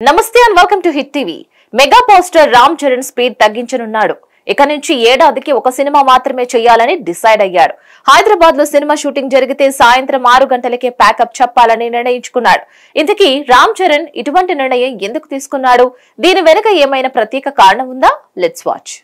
నమస్తే and welcome to hit TV. Mega power star Ram Charan speed తగ్గించనున్నాడు. ఇక నుంచి ఏడాదికి ఒక సినిమా మాత్రమే చేయాలని డిసైడ్ అయ్యాడు. హైదరాబాద్ లో సినిమా షూటింగ్ జరిగితే సాయంత్రం 6 గంటలకే ప్యాకప్ చెప్పాలని నిర్ణయించుకున్నాడు. ఇంతకీ రామ్ చరణ్ ఇటువంటి నిర్ణయం ఎందుకు తీసుకున్నాడు? దీని వెనుక ఏమైనా ప్రత్యేక కారణం ఉందా? Let's watch.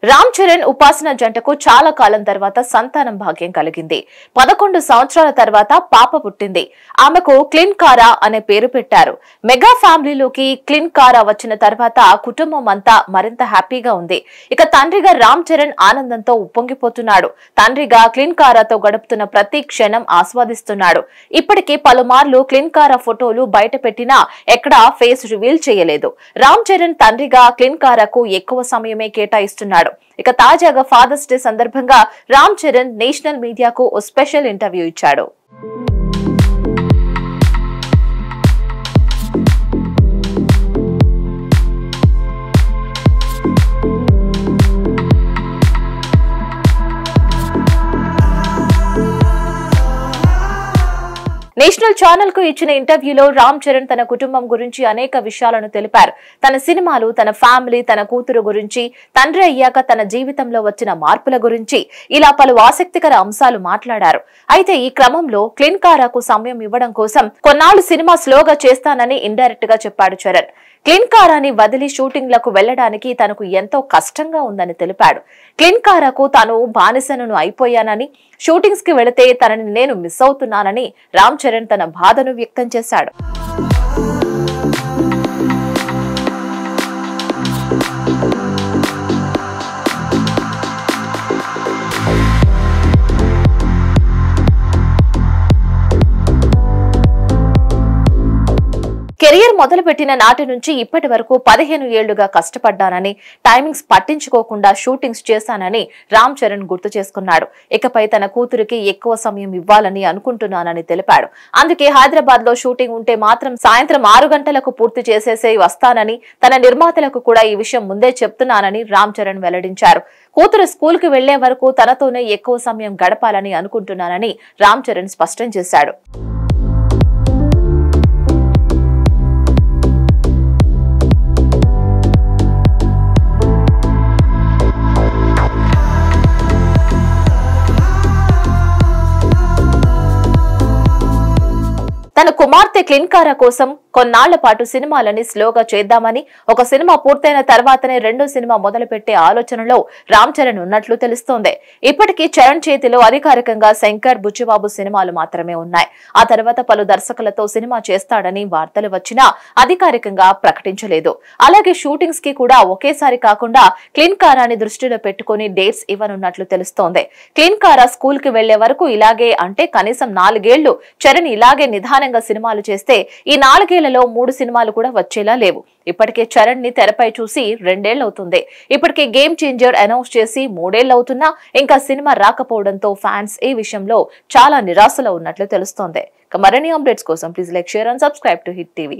రామ్ చరణ్ ఉపాసన జంటకు చాలా కాలం తర్వాత సంతానం భాగ్యం కలిగింది. 11 సంవత్సరాల తర్వాత పాప పుట్టింది. ఆమెకు క్లిన్కారా అనే పేరు పెట్టారు. మెగా ఫ్యామిలీలోకి క్లిన్కారా వచ్చిన తర్వాత కుటుంబం అంతా మరింత హ్యాపీగా ఉంది. ఇక తండ్రిగా రామ్ చరణ్ ఆనందంతో ఉప్పొంగిపోతున్నాడు. తండ్రిగా క్లిన్కారాతో గడుపుతున్న ప్రతి క్షణం ఆస్వాదిస్తున్నాడు. ఇప్పటికే పలుమార్లు క్లిన్కారా ఫోటోలు బయట పెట్టినా ఎక్కడా ఫేస్ రివీల్ చేయలేదు. రామ్ చరణ్ తండ్రిగా క్లిన్కారాకు ఎక్కువ సమయమే కేటాయిస్తున్నాడు. ఇక తాజాగా ఫాదర్స్ డే సందర్భంగా రామ్ చరణ్ నేషనల్ మీడియాకు ఓ స్పెషల్ ఇంటర్వ్యూ ఇచ్చాడు. నేషనల్ ఛానల్ కు ఇచ్చిన ఇంటర్వ్యూలో రామ్ చరణ్ తన కుటుంబం గురించి అనేక విషయాలను తెలిపారు. తన సినిమాలు, తన ఫ్యామిలీ, తన కూతురు గురించి, తండ్రి అయ్యాక తన జీవితంలో వచ్చిన మార్పుల గురించి ఇలా పలు ఆసక్తికర అంశాలు మాట్లాడారు. అయితే ఈ క్రమంలో క్లిన్కారాకు సమయం ఇవ్వడం కోసం కొన్నాళ్లు సినిమా స్లోగా చేస్తానని ఇండైరెక్ట్ గా చెప్పాడు చరణ్. క్లిన్కారాని వదిలి షూటింగ్లకు వెళ్లడానికి తనకు ఎంతో కష్టంగా ఉందని తెలిపాడు. క్లిన్కారాకు తాను బానిసను అయిపోయానని, షూటింగ్స్ కి వెళితే తనని నేను మిస్ అవుతున్నానని రామ్ చరణ్ తన బాధను వ్యక్తం చేశాడు. కెరియర్ మొదలుపెట్టిన నాటి నుంచి ఇప్పటి వరకు 15 ఏళ్లుగా కష్టపడ్డానని, టైమింగ్స్ పట్టించుకోకుండా షూటింగ్స్ చేశానని రామ్ చరణ్ గుర్తు చేసుకున్నాడు. ఇకపై తన కూతురికి ఎక్కువ సమయం ఇవ్వాలని అనుకుంటున్నానని తెలిపాడు. అందుకే హైదరాబాద్ లో షూటింగ్ ఉంటే మాత్రం సాయంత్రం 6 గంటలకు పూర్తి చేసేసే వస్తానని, తన నిర్మాతలకు కూడా ఈ విషయం ముందే చెప్తున్నానని రామ్ చరణ్ వెల్లడించారు. కూతురు స్కూల్ కి వెళ్లే వరకు తనతోనే ఎక్కువ సమయం గడపాలని అనుకుంటున్నానని రామ్ చరణ్ స్పష్టం చేశాడు. తన కుమార్తె క్లిన్కారా కోసం కొన్నాళ్ల పాటు సినిమాలని స్లోగా చేద్దామని, ఒక సినిమా పూర్తయిన తర్వాతనే రెండో సినిమా మొదలుపెట్టే ఆలోచనలో రామ్ చరణ్ ఉన్నట్లు తెలుస్తోంది. ఇప్పటికీ చరణ్ చేతిలో అధికారికంగా శంకర్, బుచ్చిబాబు సినిమాలు మాత్రమే ఉన్నాయి. ఆ తర్వాత పలు దర్శకులతో సినిమా చేస్తాడని వార్తలు వచ్చినా అధికారికంగా ప్రకటించలేదు. అలాగే షూటింగ్స్ కి కూడా ఒకేసారి కాకుండా క్లిన్కారాని దృష్టిలో పెట్టుకుని డేట్స్ ఇవ్వనున్నట్లు తెలుస్తోంది. క్లిన్కారా స్కూల్ కి వెళ్లే వరకు ఇలాగే, అంటే కనీసం 4 ఏళ్లు చరణ్ ఇలాగే నిదానంగా సినిమాలు చేస్తే ఈ 4 ఏళ్లలో 3 సినిమాలు కూడా వచ్చేలా లేవు. ఇప్పటికే చరణ్ ని తెరపై చూసి 2 ఏళ్లు అవుతుంది. ఇప్పటికే గేమ్ చేంజర్ అనౌన్స్ చేసి 3 ఏళ్లు అవుతున్నా ఇంకా సినిమా రాకపోవడంతో ఫ్యాన్స్ ఈ విషయంలో చాలా నిరాశలో ఉన్నట్లు తెలుస్తోంది. మరిన్ని అప్డేట్స్ కోసం please like, share and subscribe to hit TV.